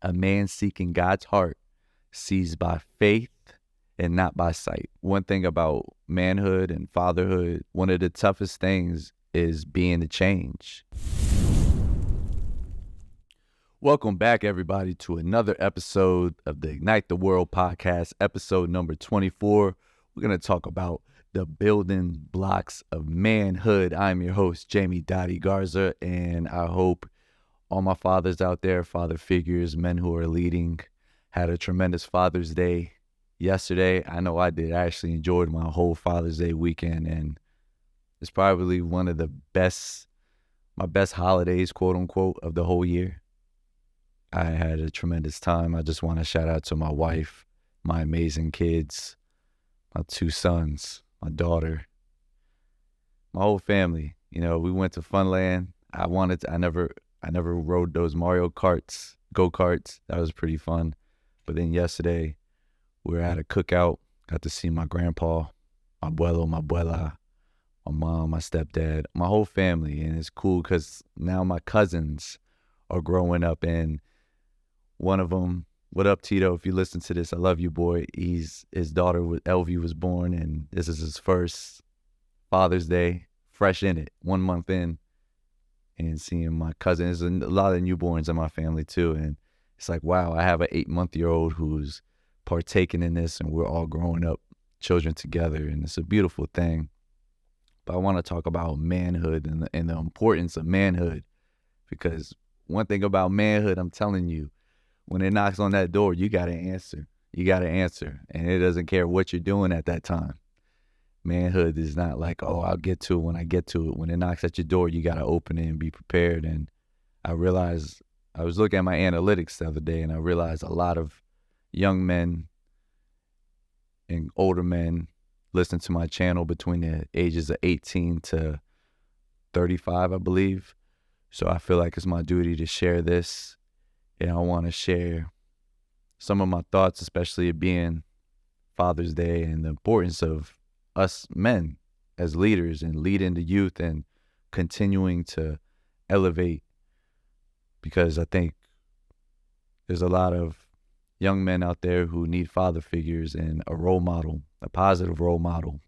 A man seeking God's heart sees by faith and not by sight. One thing about manhood and fatherhood, one of the toughest things is being the change. Welcome back, everybody, to another episode of the Ignite the World podcast, episode number 24. We're going to talk about the building blocks of manhood. I'm your host, Jamie Dottie Garza, and I hope all my fathers out there, father figures, men who are leading, had a tremendous Father's Day yesterday. I know I did. I actually enjoyed my whole Father's Day weekend, and it's probably one of the my best holidays, quote unquote, of the whole year. I had a tremendous time. I just want to shout out to my wife, my amazing kids, my two sons, my daughter, my whole family. You know, we went to Funland. I never rode those Mario Karts, go-karts. That was pretty fun. But then yesterday, we were at a cookout. Got to see my grandpa, my abuelo, my abuela, my mom, my stepdad, my whole family. And it's cool because now my cousins are growing up, and one of them, what up, Tito? If you listen to this, I love you, boy. His daughter, Elvie, was born, and this is his first Father's Day, fresh in it, 1 month in, and seeing my cousin. There's a lot of newborns in my family, too, and it's like, wow, I have an 8-month-old who's partaking in this, and we're all growing up children together, and it's a beautiful thing. But I want to talk about manhood and the importance of manhood, because one thing about manhood, I'm telling you, when it knocks on that door, you got to answer. You got to answer. And it doesn't care what you're doing at that time. Manhood is not like, oh, I'll get to it when I get to it. When it knocks at your door, you got to open it and be prepared. And I realized, I was looking at my analytics the other day, and I realized a lot of young men and older men listen to my channel between the ages of 18 to 35, I believe. So I feel like it's my duty to share this. And I want to share some of my thoughts, especially it being Father's Day, and the importance of us men as leaders and leading the youth and continuing to elevate, because I think there's a lot of young men out there who need father figures and a role model, a positive role model,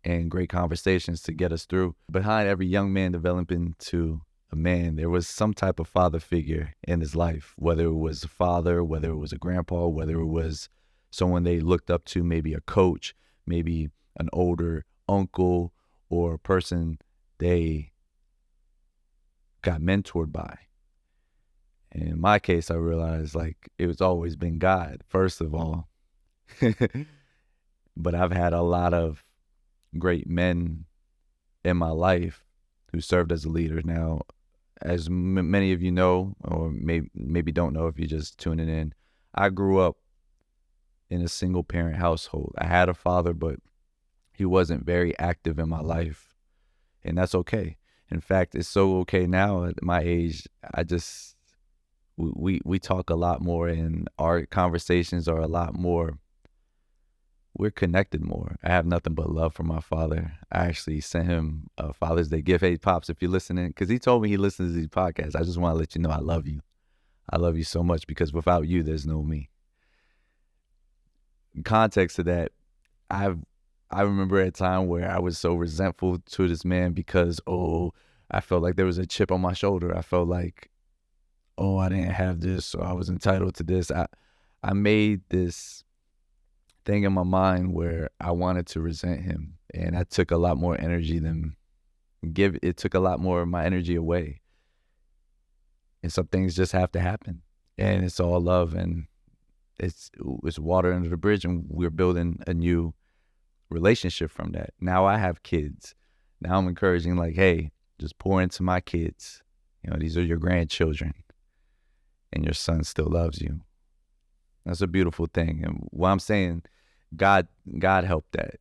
and great conversations to get us through. Behind every young man developing to a man, there was some type of father figure in his life, whether it was a father, whether it was a grandpa, whether it was someone they looked up to, maybe a coach, maybe an older uncle, or a person they got mentored by. And in my case, I realized like it was always been God, first of all. But I've had a lot of great men in my life who served as a leader. Now, as many of you know, or maybe don't know if you're just tuning in, I grew up in a single parent household. I had a father, but he wasn't very active in my life, and that's okay. In fact, it's so okay now at my age. We talk a lot more, and our conversations are a lot more. We're connected more. I have nothing but love for my father. I actually sent him a Father's Day gift. Hey, Pops, if you're listening, because he told me he listens to these podcasts. I just want to let you know I love you. I love you so much, because without you, there's no me. In context to that, I remember a time where I was so resentful to this man because, I felt like there was a chip on my shoulder. I felt like, I didn't have this, or I was entitled to this. I made this thing in my mind where I wanted to resent him, and I took a lot more energy than it took a lot more of my energy away. And some things just have to happen, and it's all love, and it's water under the bridge, and we're building a new relationship from that. Now I have kids. Now I'm encouraging, like, hey, just pour into my kids. You know, these are your grandchildren, and your son still loves you. That's a beautiful thing. And what I'm saying, God helped that.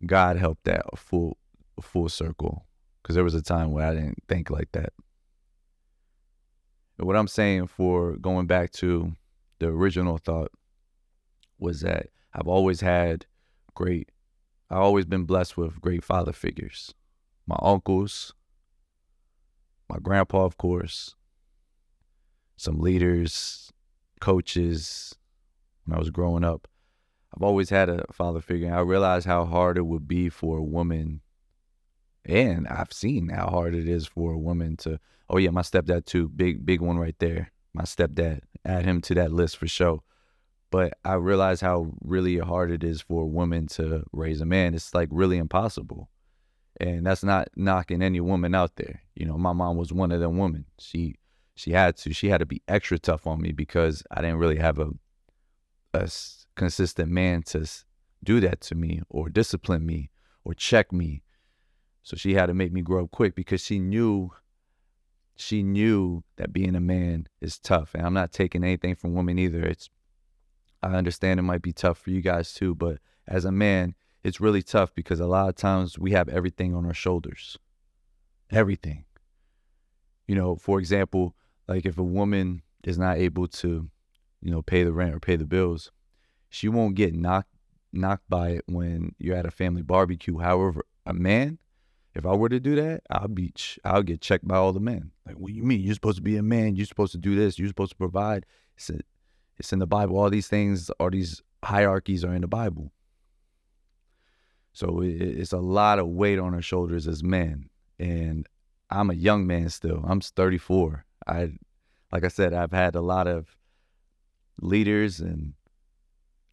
God helped that a full circle, because there was a time where I didn't think like that. And what I'm saying, for going back to the original thought, was that I've always been blessed with great father figures. My uncles, my grandpa, of course, some leaders, coaches when I was growing up. I've always had a father figure, and I realized how hard it would be for a woman, and I've seen how hard it is for a woman to, oh yeah, my stepdad too, big one right there, my stepdad, add him to that list for sure. But I realize how really hard it is for a woman to raise a man. It's like really impossible. And that's not knocking any woman out there. You know, my mom was one of them women. She had to be extra tough on me because I didn't really have a consistent man to do that to me or discipline me or check me. So she had to make me grow up quick because she knew that being a man is tough. And I'm not taking anything from women either. I understand it might be tough for you guys too, but as a man, it's really tough because a lot of times we have everything on our shoulders. Everything. You know, for example, like if a woman is not able to, you know, pay the rent or pay the bills, she won't get knocked by it when you're at a family barbecue. However, a man, if I were to do that, I'll get checked by all the men. Like, what do you mean? You're supposed to be a man. You're supposed to do this. You're supposed to provide. It's in the Bible. All these things, all these hierarchies are in the Bible. So it's a lot of weight on our shoulders as men. And I'm a young man still. I'm 34. Like I said, I've had a lot of leaders and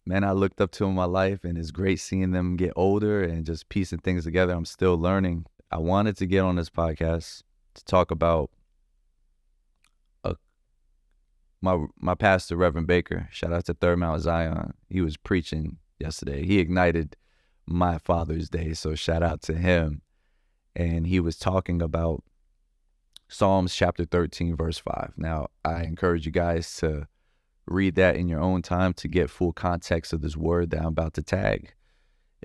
men I looked up to in my life, and it's great seeing them get older and just piecing things together. I'm still learning. I wanted to get on this podcast to talk about my pastor, Reverend Baker. Shout out to Third Mount Zion. He was preaching yesterday. He ignited my Father's Day, so shout out to him. And he was talking about Psalms chapter 13, verse 5. Now, I encourage you guys to read that in your own time to get full context of this word that I'm about to tag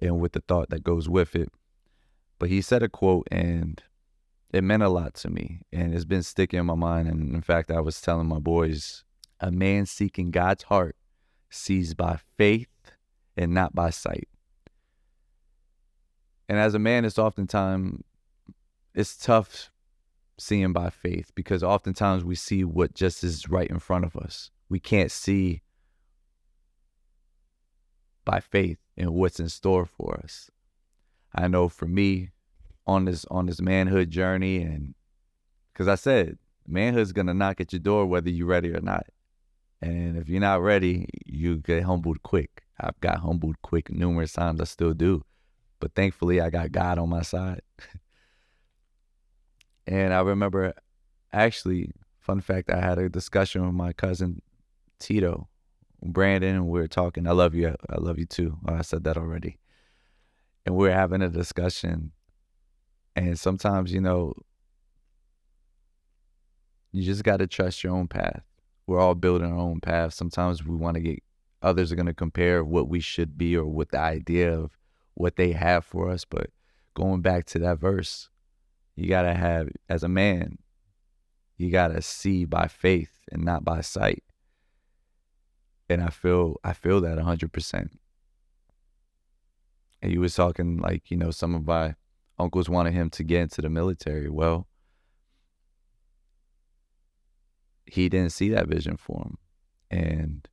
and with the thought that goes with it. But he said a quote, and it meant a lot to me, and it's been sticking in my mind. And in fact, I was telling my boys, a man seeking God's heart sees by faith and not by sight. And as a man, it's tough seeing by faith because oftentimes we see what just is right in front of us. We can't see by faith and what's in store for us. I know for me on this manhood journey, and because I said manhood's gonna knock at your door whether you're ready or not. And if you're not ready, you get humbled quick. I've got humbled quick numerous times. I still do. But thankfully, I got God on my side. And I remember, actually, fun fact, I had a discussion with my cousin Tito, Brandon, and we were talking. I love you. I love you too. Oh, I said that already. And we were having a discussion. And sometimes, you know, you just got to trust your own path. We're all building our own path. Sometimes we want to get, others are going to compare what we should be or what the idea of what they have for us. But going back to that verse, you got to have, as a man, you got to see by faith and not by sight. And I feel that 100%. And you was talking like, you know, some of my uncles wanted him to get into the military. Well, he didn't see that vision for him. And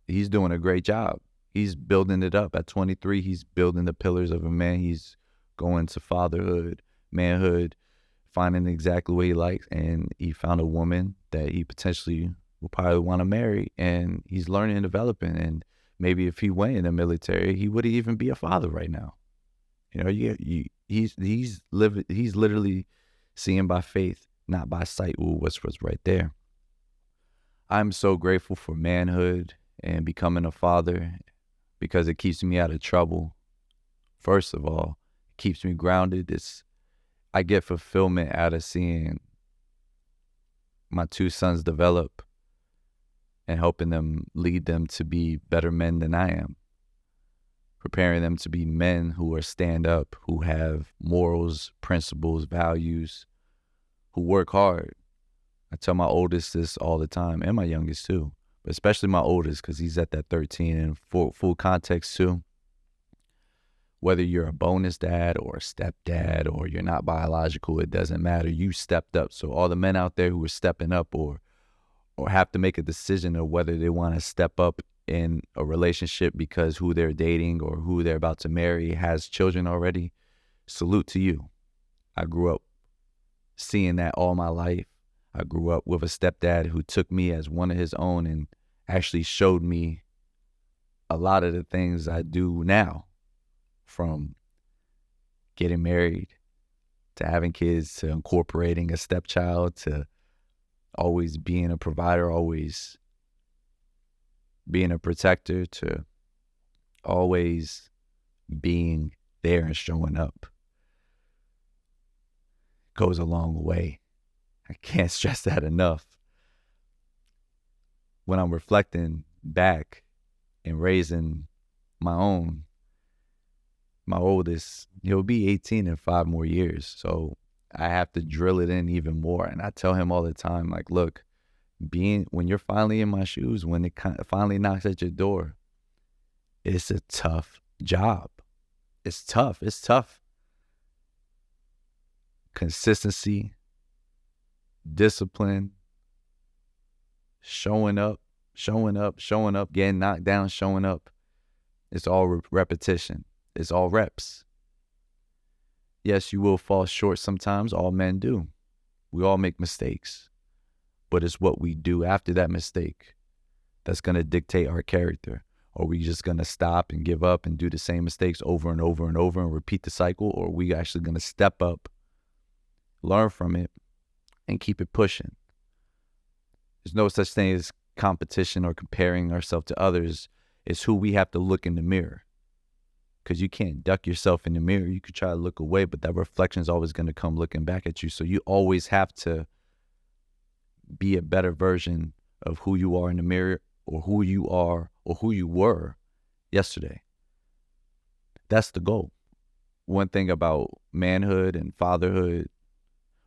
he's doing a great job. He's building it up. At 23, he's building the pillars of a man. He's going to fatherhood, manhood, finding exactly what he likes. And he found a woman that he potentially will probably want to marry. And he's learning and developing. And maybe if he went in the military, he wouldn't even be a father right now. You know, he's literally seeing by faith, not by sight. Ooh, what's right there. I'm so grateful for manhood and becoming a father because it keeps me out of trouble. First of all, it keeps me grounded. I get fulfillment out of seeing my two sons develop and helping them, lead them to be better men than I am. Preparing them to be men who are stand up, who have morals, principles, values, who work hard. I tell my oldest this all the time, and my youngest too, but especially my oldest because he's at that 13. And for full context too, whether you're a bonus dad or a stepdad or you're not biological, it doesn't matter. You stepped up. So all the men out there who are stepping up or or have to make a decision of whether they want to step up in a relationship because who they're dating or who they're about to marry has children already, salute to you. I grew up seeing that all my life. I grew up with a stepdad who took me as one of his own and actually showed me a lot of the things I do now, from getting married to having kids to incorporating a stepchild to always being a provider, always being a protector, to always being there and showing up. Goes a long way. I can't stress that enough. When I'm reflecting back and raising my oldest, he'll be 18 in 5 more years. So I have to drill it in even more. And I tell him all the time, like, look, when you're finally in my shoes, when it finally knocks at your door, it's a tough job. It's tough. It's tough. Consistency, discipline, showing up, getting knocked down, showing up. It's all repetition. It's all reps. Yes, you will fall short sometimes. All men do. We all make mistakes. But it's what we do after that mistake that's going to dictate our character. Are we just going to stop and give up and do the same mistakes over and over and over and repeat the cycle? Or are we actually going to step up, learn from it, and keep it pushing? There's no such thing as competition or comparing ourselves to others. It's who we have to look in the mirror. Because you can't duck yourself in the mirror. You could try to look away, but that reflection is always going to come looking back at you. So you always have to be a better version of who you are in the mirror, or who you are or who you were yesterday. That's the goal. One thing about manhood and fatherhood,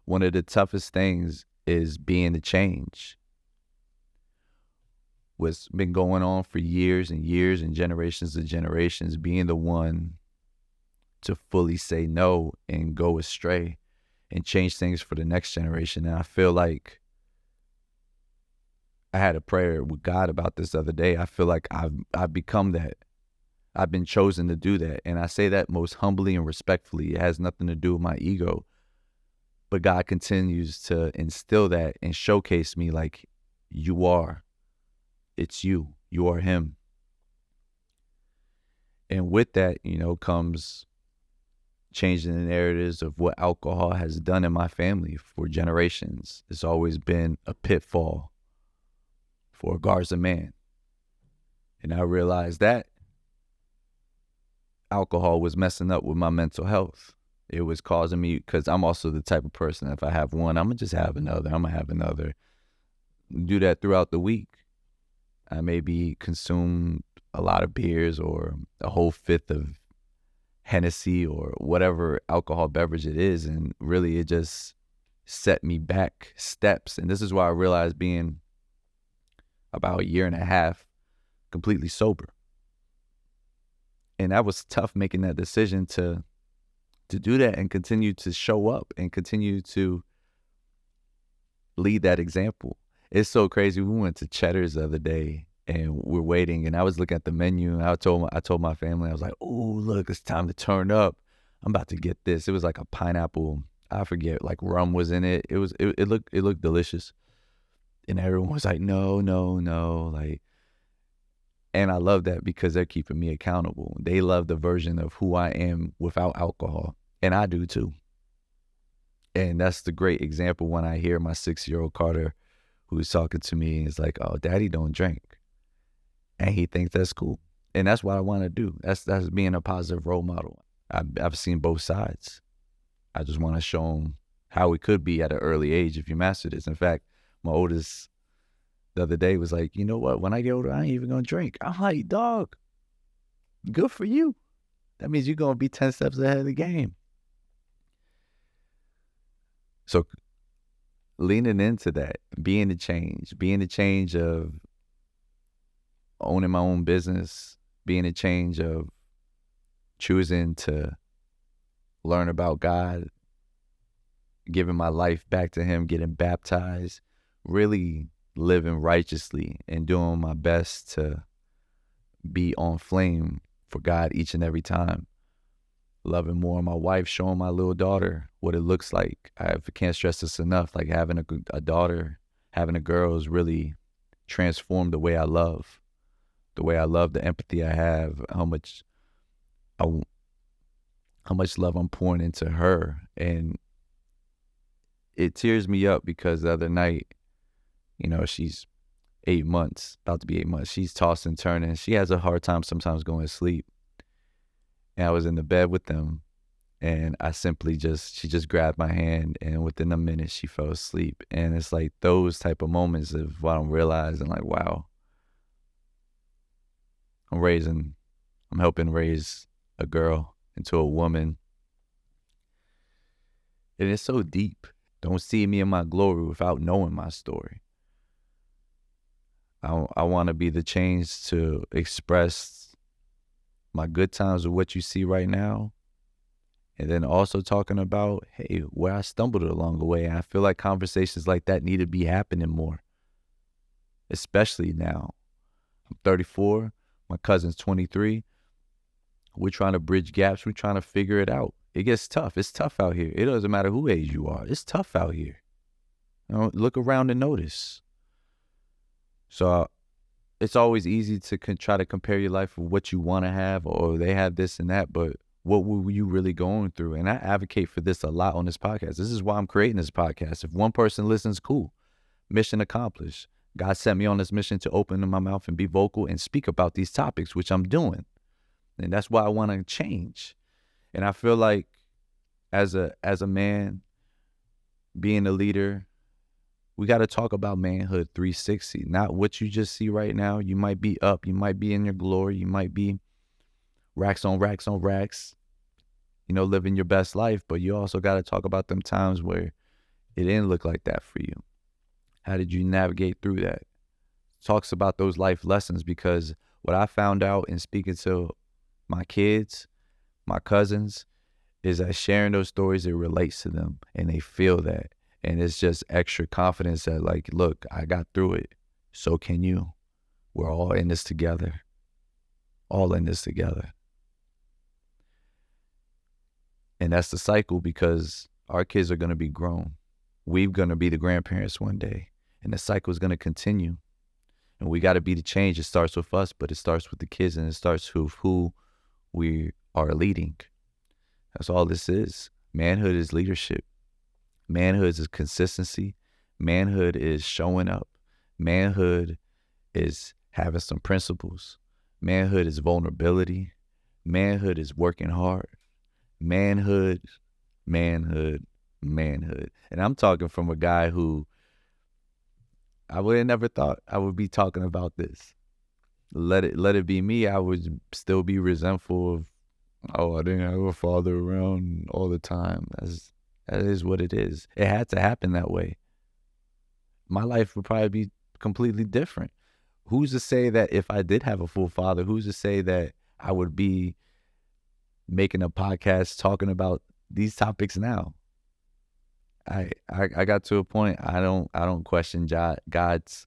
one of the toughest things is being the change. What's been going on for years and years and generations and generations, being the one to fully say no and go astray and change things for the next generation. And I feel like I had a prayer with God about this the other day. I feel like I've become that. I've been chosen to do that. And I say that most humbly and respectfully. It has nothing to do with my ego. But God continues to instill that and showcase me like, you are. It's you. You are him. And with that, comes changing the narratives of what alcohol has done in my family for generations. It's always been a pitfall for a Garza man. And I realized that alcohol was messing up with my mental health. It was causing me, because I'm also the type of person, if I have one, I'm going to just have another. I'm going to have another. Do that throughout the week. I maybe consume a lot of beers or a whole fifth of Hennessy or whatever alcohol beverage it is. And really it just set me back steps. And this is why I realized, being about a year and a half completely sober. And that was tough, making that decision to do that and continue to show up and continue to lead that example. It's so crazy. We went to Cheddar's the other day and we're waiting, and I was looking at the menu, and I told my family, I was like, oh, look, it's time to turn up. I'm about to get this. It was like a pineapple, I forget, like rum was in it. It looked delicious. And everyone was like, no, like, and I love that because they're keeping me accountable. They love the version of who I am without alcohol, and I do too. And that's the great example when I hear my 6-year-old Carter, who's talking to me, and is like, oh, daddy don't drink. And he thinks that's cool. And that's what I want to do. That's being a positive role model. I've seen both sides. I just want to show him how it could be at an early age if you master this. In fact, my oldest the other day was like, you know what? When I get older, I ain't even going to drink. I'm like, dog, good for you. That means you're going to be 10 steps ahead of the game. So leaning into that, being the change of owning my own business, being the change of choosing to learn about God, giving my life back to him, getting baptized, really living righteously and doing my best to be on flame for God each and every time. Loving more my wife, showing my little daughter what it looks like. I can't stress this enough. Like having a daughter, having a girl has really transformed the way I love, the empathy I have, I, how much love I'm pouring into her. And it tears me up because the other night, she's 8 months, about to be 8 months. She's tossing, turning. She has a hard time sometimes going to sleep. And I was in the bed with them, and she just grabbed my hand, and within a minute she fell asleep. And it's like those type of moments of what I'm realizing, like, wow, I'm helping raise a girl into a woman. And it's so deep. Don't see me in my glory without knowing my story. I want to be the change to express my good times of what you see right now. And then also talking about, hey, where I stumbled along the way. And I feel like conversations like that need to be happening more, especially now. I'm 34. My cousin's 23. We're trying to bridge gaps. We're trying to figure it out. It gets tough. It's tough out here. It doesn't matter who age you are. It's tough out here. Look around and notice. So it's always easy to try to compare your life with what you want to have, or they have this and that, but what were you really going through? And I advocate for this a lot on this podcast. This is why I'm creating this podcast. If one person listens, cool. Mission accomplished. God sent me on this mission to open my mouth and be vocal and speak about these topics, which I'm doing. And that's why I want to change. And I feel like as a man, being a leader, we got to talk about manhood 360, not what you just see right now. You might be up, you might be in your glory, you might be racks on racks on racks, living your best life, but you also got to talk about them times where it didn't look like that for you. How did you navigate through that? Talks about those life lessons, because what I found out in speaking to my kids, my cousins, is that sharing those stories, it relates to them and they feel that. And it's just extra confidence that, like, look, I got through it. So can you. We're all in this together. All in this together. And that's the cycle, because our kids are going to be grown. We're going to be the grandparents one day. And the cycle is going to continue. And we got to be the change. It starts with us, but it starts with the kids, and it starts with who we are leading. That's all this is. Manhood is leadership. Manhood is consistency. Manhood is showing up. Manhood is having some principles. Manhood is vulnerability. Manhood is working hard. Manhood. And I'm talking from a guy who I would have never thought I would be talking about this. Let it be me. I would still be resentful of, I didn't have a father around all the time. That is what it is. It had to happen that way. My life would probably be completely different. Who's to say that if I did have a full father, who's to say that I would be making a podcast talking about these topics now? I got to a point, I don't question God's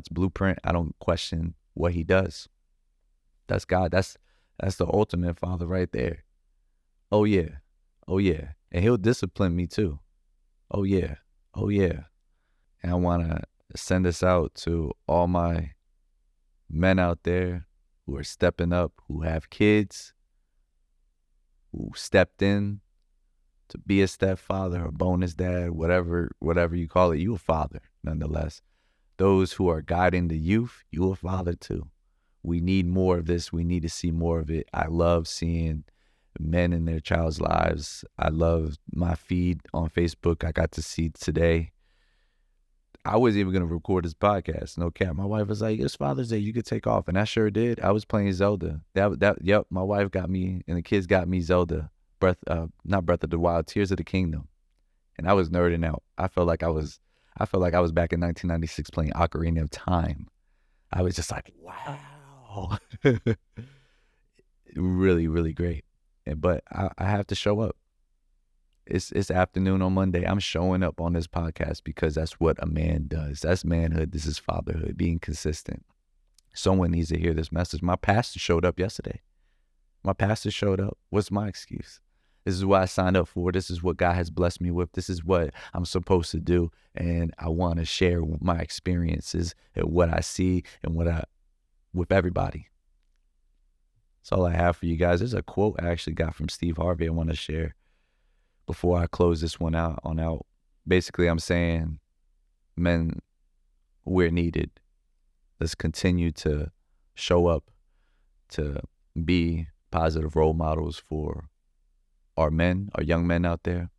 blueprint. I don't question what he does. That's God. That's the ultimate father right there. Oh yeah. And he'll discipline me too. Oh yeah. And I want to send this out to all my men out there who are stepping up, who have kids, who stepped in to be a stepfather or bonus dad, whatever you call it. You a father nonetheless. Those who are guiding the youth, you a father too. We need more of this. We need to see more of it. I love seeing men in their child's lives. I love my feed on Facebook. I got to see today. I was even going to record this podcast. No cap. My wife was like, it's Father's Day. You could take off. And I sure did. I was playing Zelda. Yep. My wife got me and the kids got me Zelda. Not Breath of the Wild, Tears of the Kingdom. And I was nerding out. I felt like I was back in 1996 playing Ocarina of Time. I was just like, wow. Really, really great. But I have to show up. It's afternoon on Monday. I'm showing up on this podcast because that's what a man does. That's manhood. This is fatherhood, being consistent. Someone needs to hear this message. My pastor showed up yesterday. My pastor showed up. What's my excuse? This is what I signed up for. This is what God has blessed me with. This is what I'm supposed to do. And I want to share my experiences and what I see and with everybody. That's all I have for you guys. There's a quote I actually got from Steve Harvey I want to share before I close this one out. Basically, I'm saying, men, we're needed. Let's continue to show up, to be positive role models for our men, our young men out there.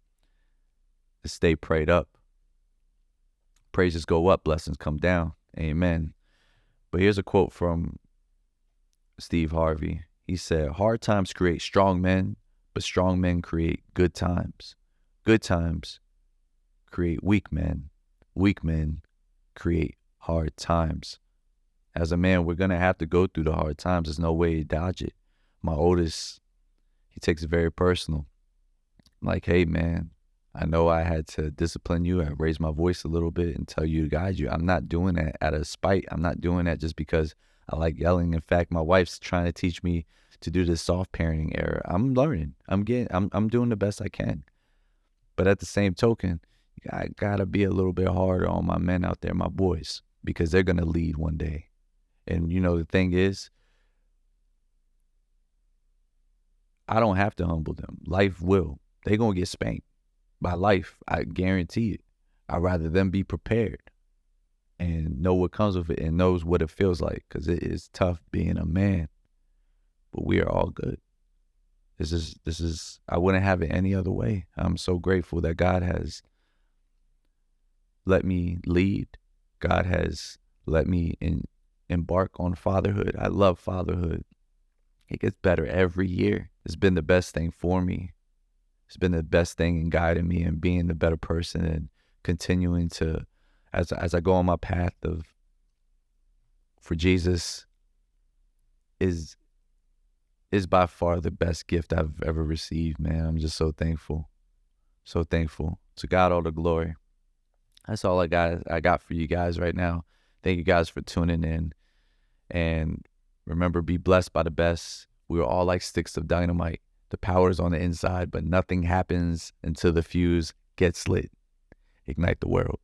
To stay prayed up. Praises go up, blessings come down. Amen. But here's a quote from Steve Harvey. He said, hard times create strong men, but strong men create good times. Good times create weak men. Weak men create hard times. As a man, we're going to have to go through the hard times. There's no way to dodge it. My oldest, he takes it very personal. Like, hey, man, I know I had to discipline you. I raised my voice a little bit and tell you to guide you. I'm not doing that out of spite. I'm not doing that just because I like yelling. In fact, my wife's trying to teach me to do this soft parenting era. I'm learning. I'm doing the best I can. But at the same token, I gotta be a little bit harder on my men out there, my boys, because they're gonna lead one day. And you know, the thing is, I don't have to humble them. Life will. They're gonna get spanked by life. I guarantee it. I'd rather them be prepared and know what comes with it and knows what it feels like, because it is tough being a man. But we are all good. This is I wouldn't have it any other way. I'm so grateful that God has let me lead. God has let me embark on fatherhood. I love fatherhood. It gets better every year. It's been the best thing for me. It's been the best thing in guiding me and being the better person and continuing to, as I go on my path for Jesus, is by far the best gift I've ever received, man. I'm just so thankful. So thankful. To God all the glory. That's all I got for you guys right now. Thank you guys for tuning in. And remember, be blessed by the best. We are all like sticks of dynamite. The power is on the inside, but nothing happens until the fuse gets lit. Ignite the world.